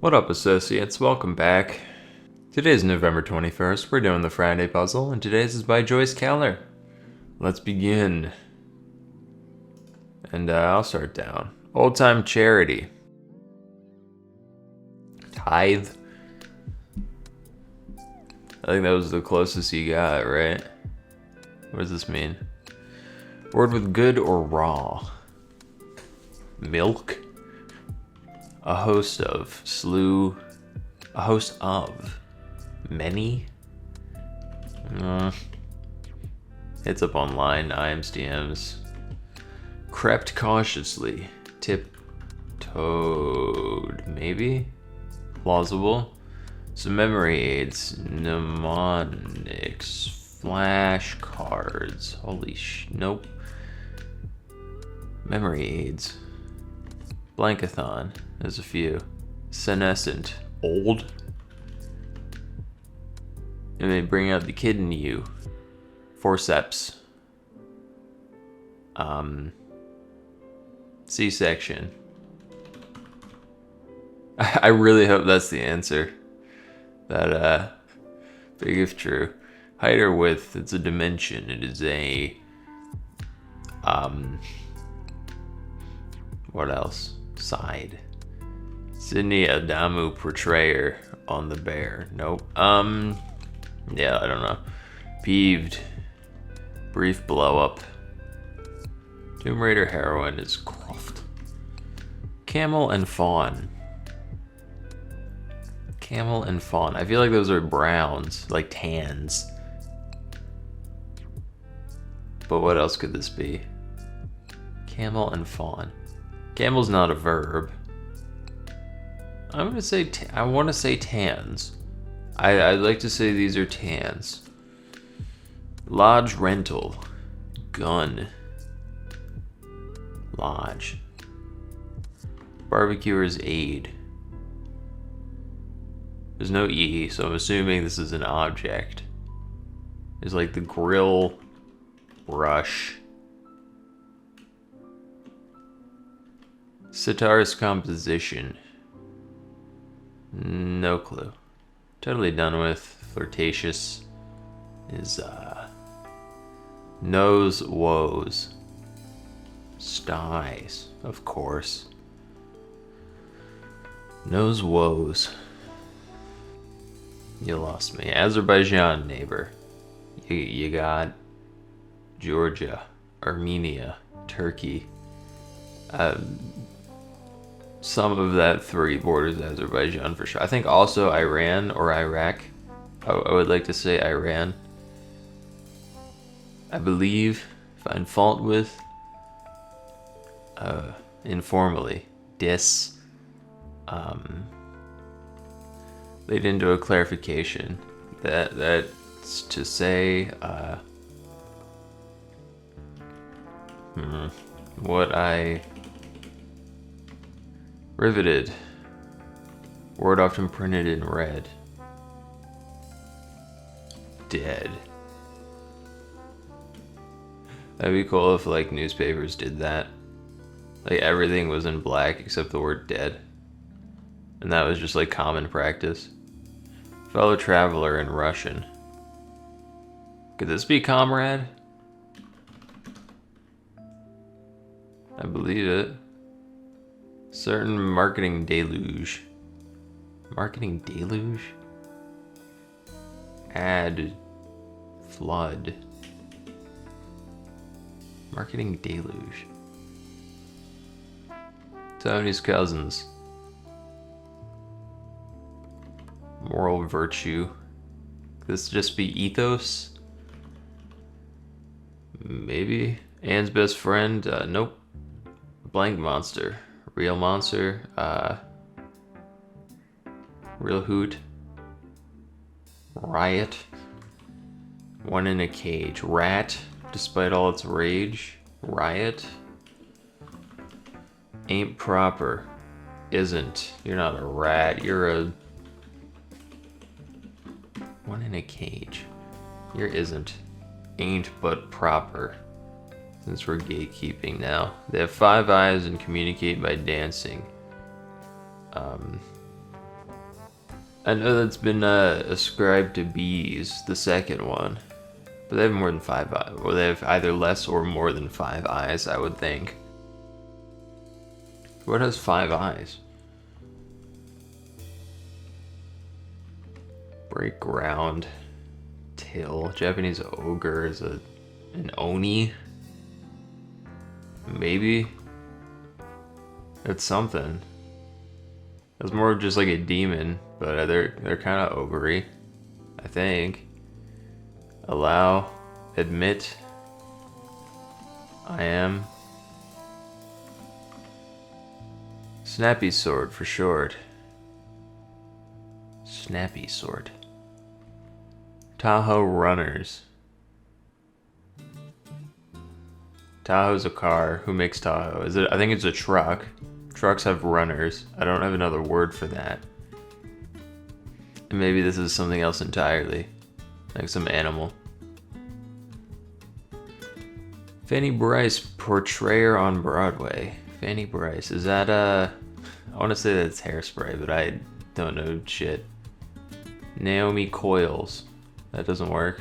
What up, associates? Welcome back. Today's November 21st. We're doing the Friday puzzle, and today's is by Joyce Keller. Let's begin. And I'll start down. Old time charity. Tithe. I think that was the closest you got, right? What does this mean? Word with good or raw. Milk. A host of. Slew. A host of. Many. It's up online. IMs, DMs. Crept cautiously. Tiptoed. Maybe? Plausible. Some memory aids. Mnemonics. Flashcards. Holy nope. Memory aids. Blankathon. There's a few. Senescent. Old. And they bring out the kid in you. Forceps. C-section. I really hope that's the answer. That, big if true. Height or width, it's a dimension. It is a, what else? Side. Sydney Adamu portrayer on the bear. Nope. Yeah, I don't know. Peeved. Brief blow up. Tomb Raider heroine is Croft. Camel and fawn. Camel and fawn. I feel like those are browns, like tans. But what else could this be? Camel and fawn. Camel's not a verb. I'm gonna say, I wanna say tans. I'd like to say these are tans. Lodge rental. Gun. Lodge. Barbecuer's aid. There's no E, so I'm assuming this is an object. There's like the grill. Brush. Sitar's composition. No clue. Totally done with. Flirtatious is nose woes. Styes, of course. Nose woes. You lost me. Azerbaijan neighbor. You got Georgia, Armenia, Turkey. Some of that three borders Azerbaijan for sure. I think also Iran or Iraq. I would like to say Iran. I believe, find fault with, informally, lead into a clarification. That's to say, what I riveted. Word often printed in red. Dead. That'd be cool if like newspapers did that. Like everything was in black except the word dead. And that was just like common practice. Fellow traveler in Russian. Could this be comrade? I believe it. Certain marketing deluge. Marketing deluge? Ad. Flood. Marketing deluge. Tony's cousins. Moral virtue. Could this just be ethos? Maybe. Anne's best friend? Nope. Blank monster. Real monster. Real hoot. Riot. One in a cage. Rat. Despite all its rage. Riot. Ain't proper. Isn't. You're not a rat. You're a... One in a cage. You're isn't. Ain't but proper. Since we're gatekeeping now. They have 5 eyes and communicate by dancing. I know that's been ascribed to bees, the second one. But they have more than 5 eyes. Or they have either less or more than 5 eyes, I would think. What has 5 eyes? Break ground. Tail. Japanese ogre is an oni. Maybe. It's something. It's more just like a demon, but they're kind of ogre-y, I think. Allow. Admit. I am. Snappy sword for short. Snappy sword. Tahoe runners. Tahoe's a car. Who makes Tahoe? Is it? I think it's a truck. Trucks have runners. I don't have another word for that. And maybe this is something else entirely. Like some animal. Fanny Bryce, portrayer on Broadway. Fanny Bryce. Is that I want to say that's Hairspray, but I don't know shit. Naomi Coils. That doesn't work.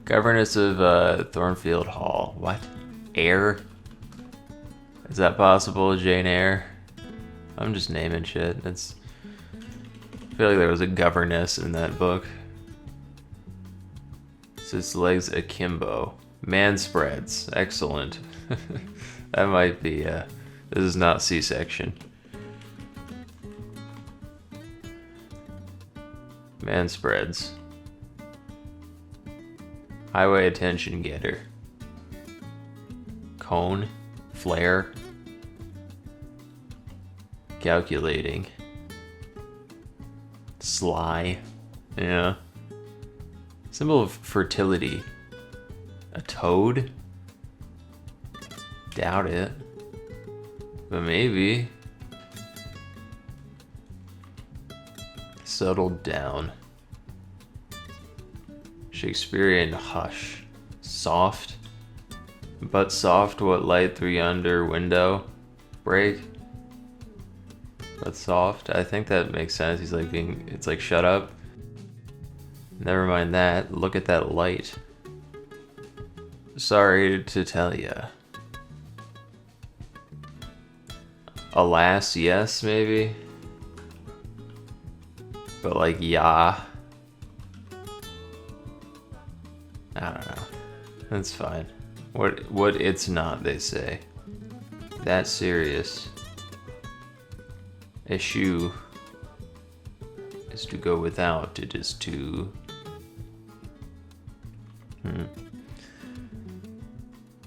Governess of Thornfield Hall. What? Eyre? Is that possible? Jane Eyre? I'm just naming shit. I feel like there was a governess in that book. Its legs akimbo. Man spreads. Excellent. That might be, this is not C-section. Man spreads. Highway attention getter. Cone. Flare. Calculating. Sly. Yeah. Symbol of fertility. A toad? Doubt it. But maybe. Settled down. Shakespearean hush. Soft. But soft what light through yonder window. Break. But soft. I think that makes sense. He's like it's like shut up. Never mind that. Look at that light. Sorry to tell ya. Alas, yes, maybe? But like, yeah. I don't know. That's fine. What it's not, they say. That serious. Eschew is to go without. It is to...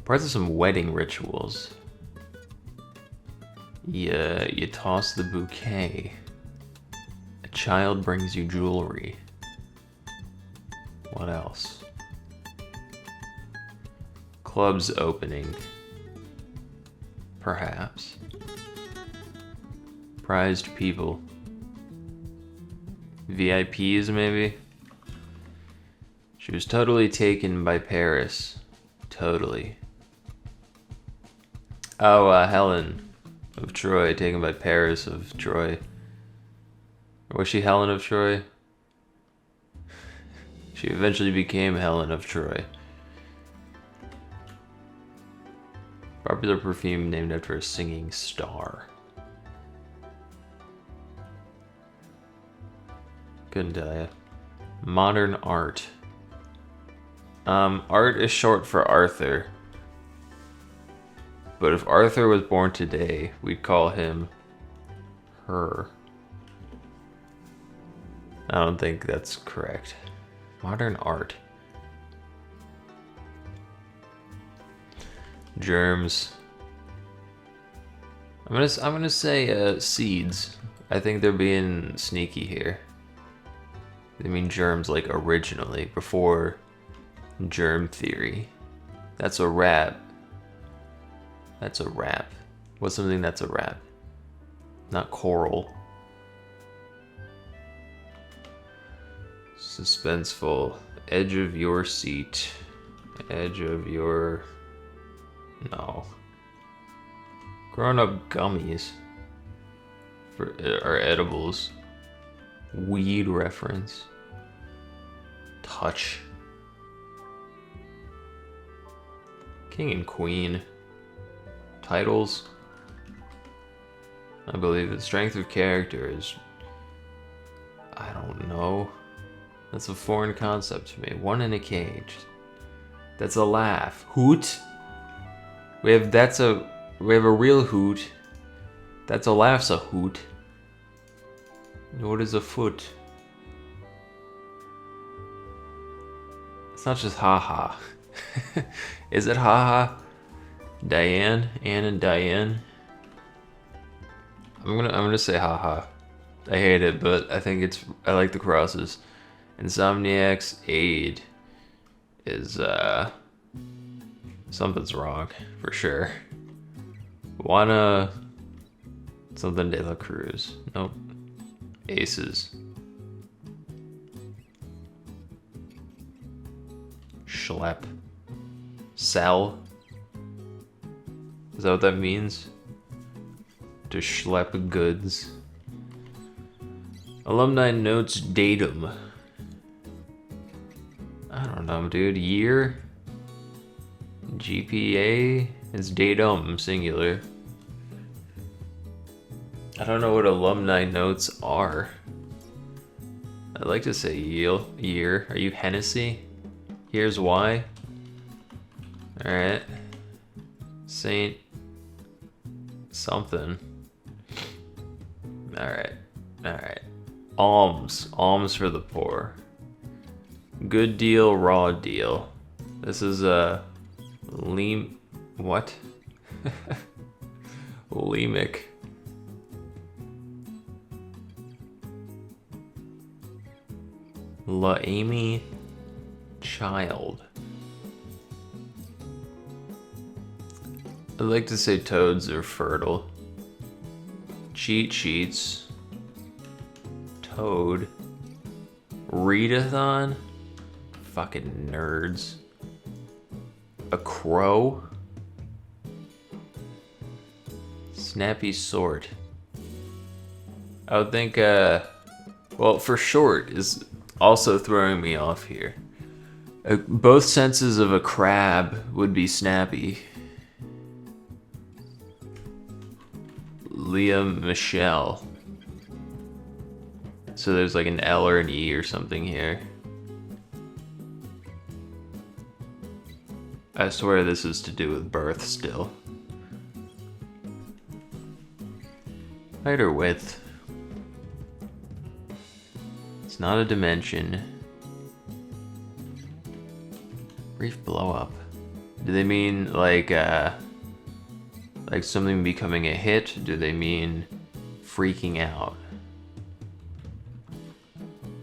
Parts of some wedding rituals. You toss the bouquet. A child brings you jewelry. What else? Clubs opening. Perhaps. Prized people. VIPs, maybe? She was totally taken by Paris. Totally. Oh, Helen of Troy, taken by Paris of Troy. Was she Helen of Troy? She eventually became Helen of Troy. Popular perfume named after a singing star. Couldn't tell ya. Modern art. Art is short for Arthur. But if Arthur was born today, we'd call him her. I don't think that's correct. Modern art. Germs. I'm gonna say seeds. I think they're being sneaky here. They mean germs like originally, before germ theory. That's a rap. That's a rap. What's something that's a rap? Not coral. Suspenseful. Edge of your seat. Edge of your... No. Grown-up gummies. are edibles. Weed reference. Touch. King and queen. Titles. I believe the strength of character is... I don't know. That's a foreign concept to me. One in a cage. That's a laugh. Hoot. We have a real hoot. That's a laugh's a hoot. What is a foot? It's not just haha. Is it haha? Diane? Anne and Diane? I'm gonna say haha. I hate it, but I like the crosses. Insomniac's aid is something's wrong for sure. Juana something de la Cruz. Nope. Aces. Schlep. Sell. Is that what that means? To schlep goods. Alumni notes datum. I don't know, dude. Year? GPA? It's datum, singular. I don't know what alumni notes are. I'd like to say year. Are you Hennessy? Here's why. Alright. Saint something. Alright. Alright. Alms. Alms for the poor. Good deal, raw deal. This is a what? Lemic. La Amy Child. I'd like to say toads are fertile. Cheat sheets. Toad. Readathon? Fucking nerds. A crow? Snappy sort. I would think, well, for short is also throwing me off here. Both senses of a crab would be snappy. Leah Michelle. So there's like an L or an E or something here. I swear this is to do with birth still. Height or width? It's not a dimension. Brief blow up. Do they mean like something becoming a hit? Do they mean freaking out?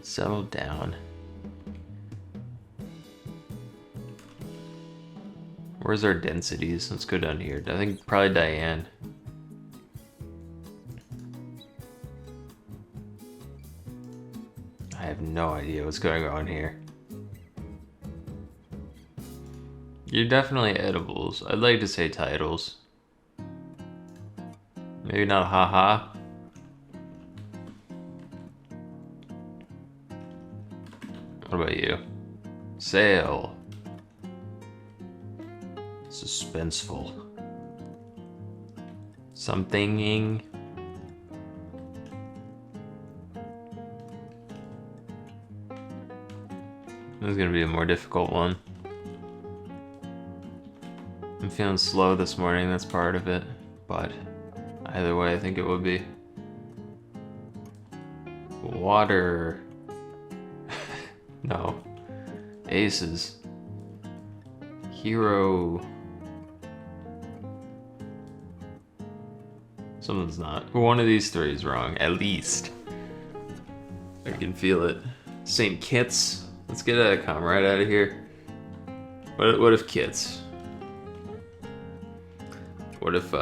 Settle down. Where's our densities? Let's go down here. I think probably Diane. I have no idea what's going on here. You're definitely edibles. I'd like to say titles. Maybe not haha. What about you? Sale. Suspenseful. Somethinging. This is gonna be a more difficult one. I'm feeling slow this morning, that's part of it. But either way, I think it would be. Water. No. Aces. Hero. Something's not. One of these three is wrong, at least. I can feel it. St. Kitts. Let's get a comrade out of here. What if Kitts? What if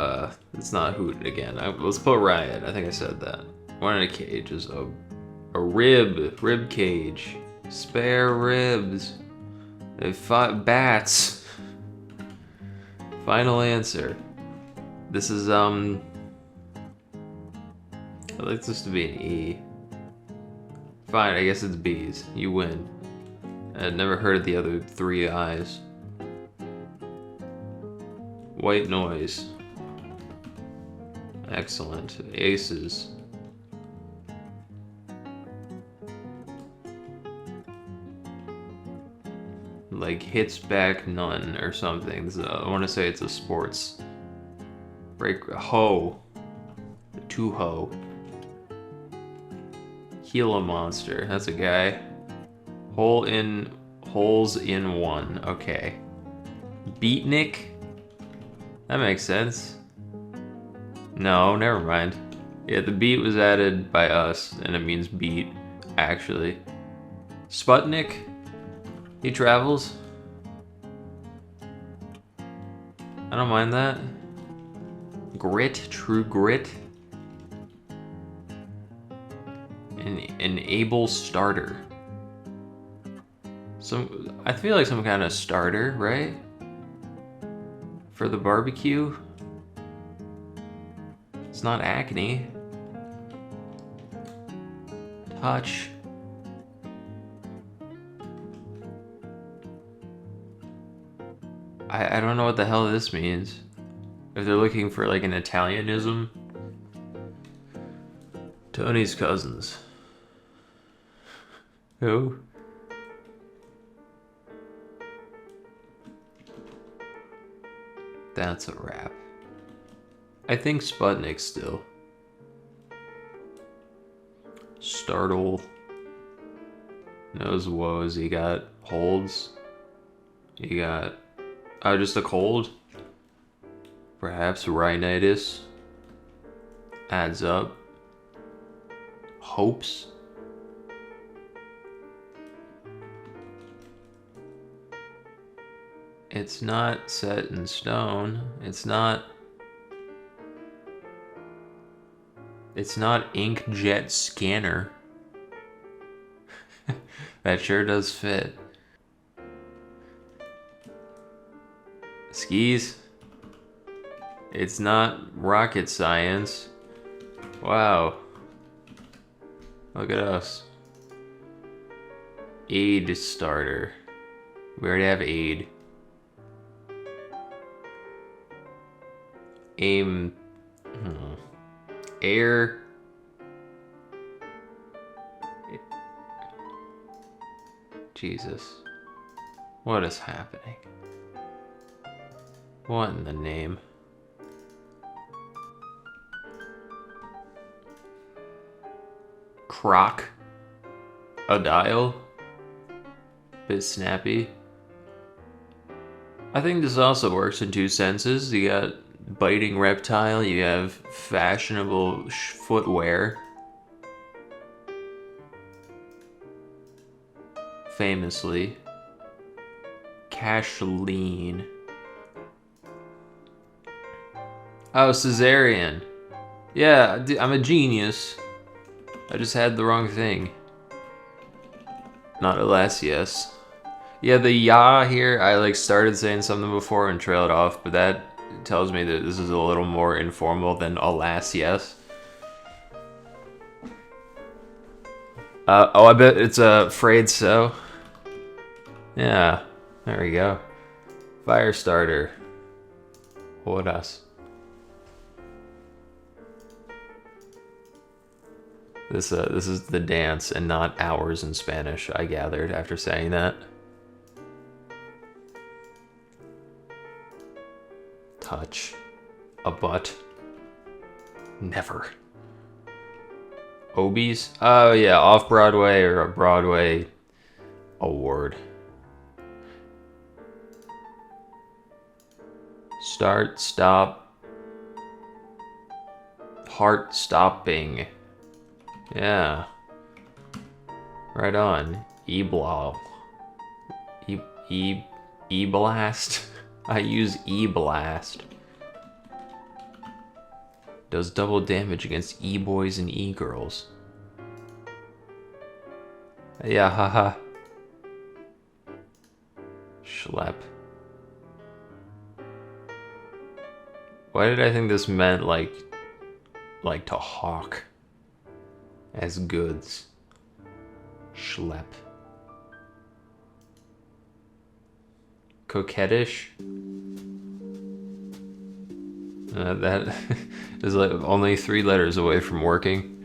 it's not Hoot again? Let's put Riot. I think I said that. One in a cage is a rib cage. Spare ribs. They fought bats. Final answer. This is I'd like this to be an E. Fine, I guess it's B's. You win. I'd never heard of the other 3 I's. White noise. Excellent. Aces. Like hits back none or something. I want to say it's a sports. Break. Ho. 2 ho. Gila monster. That's a guy. Holes in 1. Okay. Beatnik. That makes sense. No, never mind. Yeah, the beat was added by us, and it means beat, actually. Sputnik. He travels. I don't mind that. Grit. True grit. An able starter. I feel like some kind of starter, right? For the barbecue. It's not acne. Touch. I don't know what the hell this means. If they're looking for like an Italianism. Tony's cousins. Who? That's a wrap. I think Sputnik still. Startle. Knows woes. You got holds. You got... Oh, just a cold? Perhaps rhinitis. Adds up. Hopes. It's not set in stone. It's not inkjet scanner. That sure does fit. Skis. It's not rocket science. Wow. Look at us. Aid starter. We already have aid. Aim. Air. Jesus. What is happening? What in the name? Croc. A dial. Bit snappy. I think this also works in 2 senses. You got biting reptile, you have fashionable footwear. Famously. Cashleen. Oh, Caesarean. Yeah, I'm a genius. I just had the wrong thing. Not alas, yes. Yeah, the ya here, I like started saying something before and trailed off, but that tells me that this is a little more informal than alas, yes. Oh, I bet it's afraid so. Yeah, there we go. Fire starter. What else? This is the dance and not hours in Spanish, I gathered after saying that. Touch. A butt. Never. Obies? Oh yeah, off-Broadway or a Broadway award. Start, stop. Heart stopping. Yeah. Right on. E-Blow. E-Blast? I use E-Blast. Does double damage against E-boys and E-girls. Yeah, haha. Schlep. Why did I think this meant like to hawk? as goods. Schlep. Coquettish. That is like only 3 letters away from working.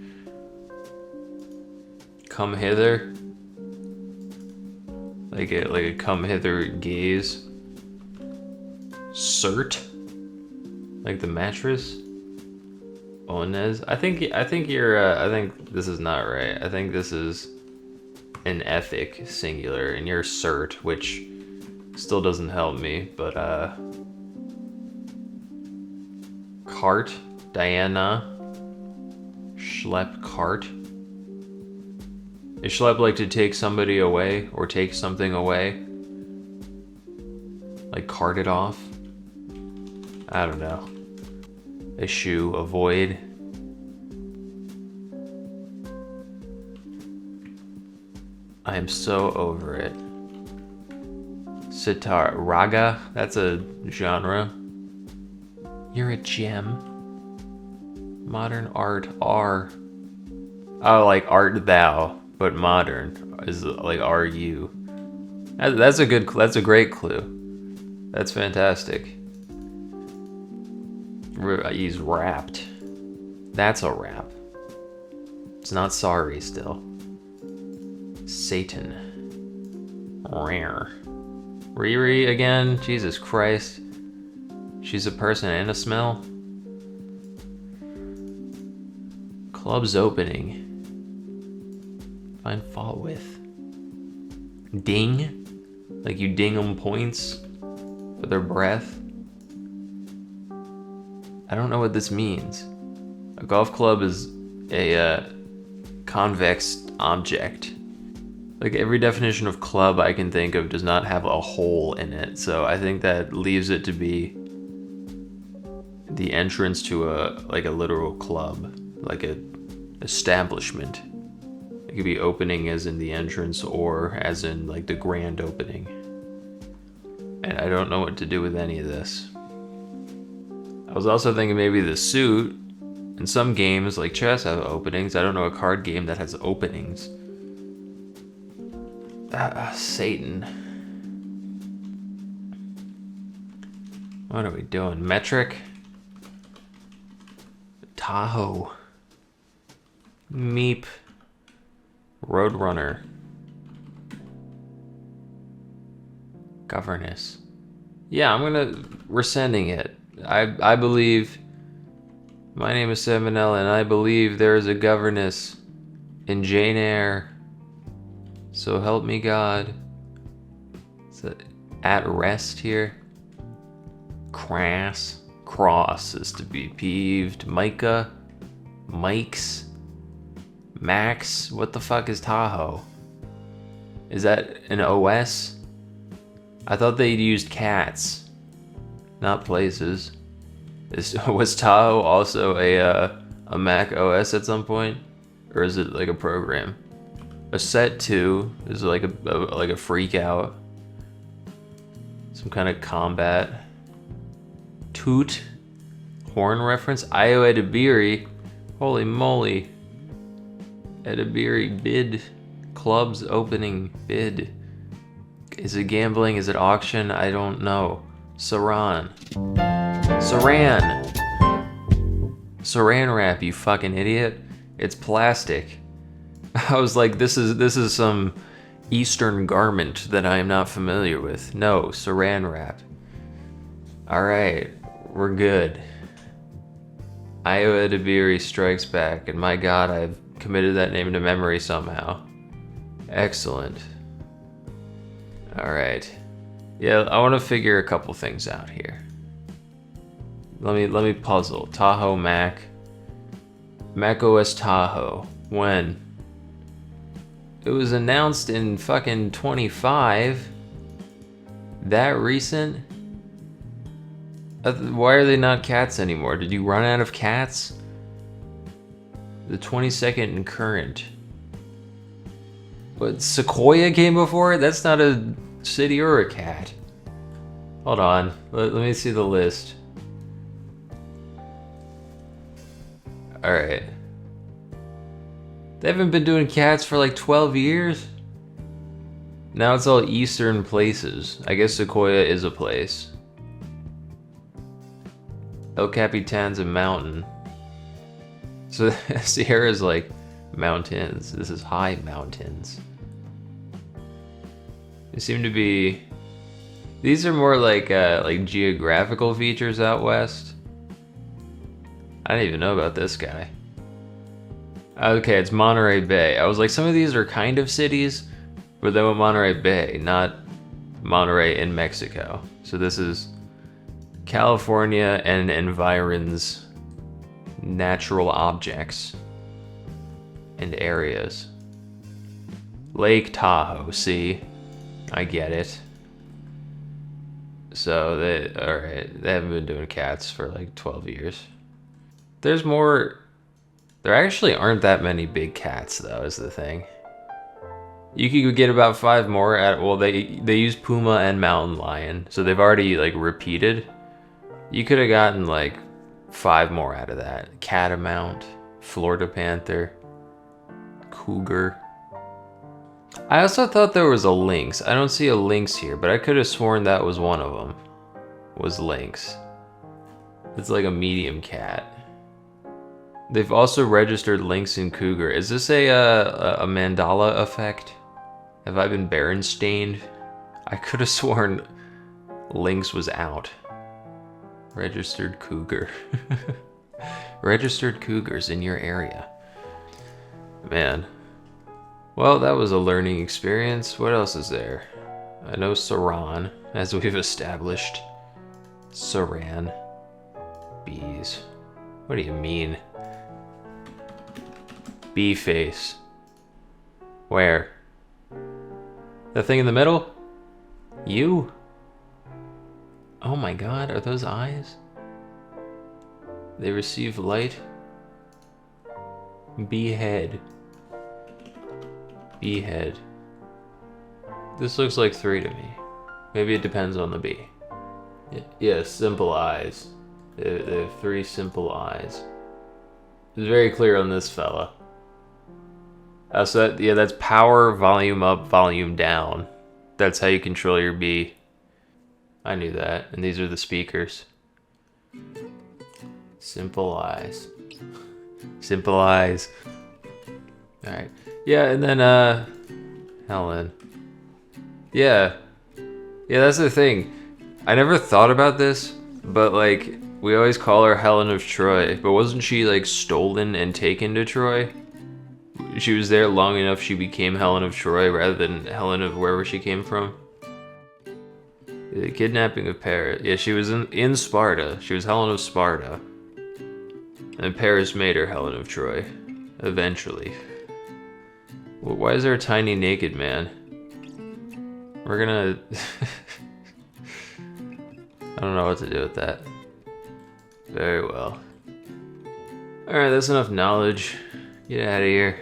Come hither. Like a come hither gaze. Cert. Like the mattress. Onez. I think you're. I think this is not right. I think this is an ethic singular, and you're cert, which still doesn't help me. But cart. Diana. Schlep cart. Is schlep like to take somebody away or take something away? Like cart it off? I don't know. Eschew, avoid. I am so over it. Sitar, raga, that's a genre. You're a gem. Modern art, R. Oh, like art thou, but modern is like RU. That's a great clue. That's fantastic. He's wrapped. That's a rap. It's not sorry still. Satan. Rare. Riri again? Jesus Christ. She's a person and a smell. Club's opening. Find fault with. Ding? Like you ding them points for their breath? I don't know what this means. A golf club is a convex object. Like every definition of club I can think of does not have a hole in it, so I think that leaves it to be the entrance to a literal club, like a establishment. It could be opening as in the entrance or as in like the grand opening. And I don't know what to do with any of this. I was also thinking maybe the suit. In some games like chess have openings. I don't know a card game that has openings. Satan. What are we doing? Metric? Tahoe. Meep. Roadrunner. Governess. Yeah, we're sending it. I believe, my name is Seminella, and I believe there is a governess in Jane Eyre. So help me God. Is it at rest here? Crass. Cross is to be peeved. Micah. Mike's. Max. What the fuck is Tahoe? Is that an OS? I thought they'd used cats, not places. Was Tahoe also a Mac OS at some point? Or is it like a program? A set 2 is like a freak out. Some kind of combat. Toot. Horn reference. Io Edibiri. Holy moly. Edibiri bid. Clubs opening bid. Is it gambling? Is it auction? I don't know. Saran. Saran wrap, you fucking idiot. It's plastic. I was like, this is some Eastern garment that I am not familiar with. No, saran wrap. Alright, we're good. Io Edibiri strikes back, and my god, I've committed that name to memory somehow. Excellent. Alright. Yeah, I want to figure a couple things out here. Let me puzzle. Tahoe Mac. macOS Tahoe. When? It was announced in fucking 25. That recent? Why are they not cats anymore? Did you run out of cats? The 22nd and current. But Sequoia came before it? That's not a city or a cat. Hold on. Let me see the list. Alright. They haven't been doing cats for like 12 years? Now it's all eastern places. I guess Sequoia is a place. El Capitan's a mountain. So Sierra's like mountains. This is high mountains. They seem to be... These are more like geographical features out west. I didn't even know about this guy. Okay, it's Monterey Bay. I was like, some of these are kind of cities, but they went Monterey Bay, not Monterey in Mexico. So this is California and environs, natural objects and areas. Lake Tahoe, see? I get it. So alright, they haven't been doing cats for like 12 years. There's more. There actually aren't that many big cats though, is the thing. You could get about 5 more at, well, they use puma and mountain lion, so they've already like repeated. You could have gotten like 5 more out of that. Catamount, Florida panther, cougar. I also thought there was a lynx. I don't see a lynx here, but I could have sworn that was one of them. Was lynx. It's like a medium cat. They've also registered lynx and cougar. Is this a mandala effect? Have I been Berenstained? I could have sworn lynx was out. Registered cougar. Registered cougars in your area. Man. Well, that was a learning experience. What else is there? I know Saran, as we've established. Saran. Bees. What do you mean? Bee face. Where? The thing in the middle? You? Oh my god, are those eyes? They receive light? Bee head. Bee head. This looks like 3 to me. Maybe it depends on the bee. Yeah, simple eyes. They have 3 simple eyes. It's very clear on this fella. So that's power, volume up, volume down. That's how you control your bee. I knew that. And these are the speakers. Simple eyes. Simple eyes. Alright. Yeah, and then, Helen. Yeah. Yeah, that's the thing. I never thought about this, but, like, we always call her Helen of Troy, but wasn't she, like, stolen and taken to Troy? She was there long enough she became Helen of Troy rather than Helen of wherever she came from? The kidnapping of Paris. Yeah, she was in Sparta. She was Helen of Sparta. And Paris made her Helen of Troy. Eventually. Well, why is there a tiny naked man? We're gonna... I don't know what to do with that. Very well. Alright, that's enough knowledge. Get out of here.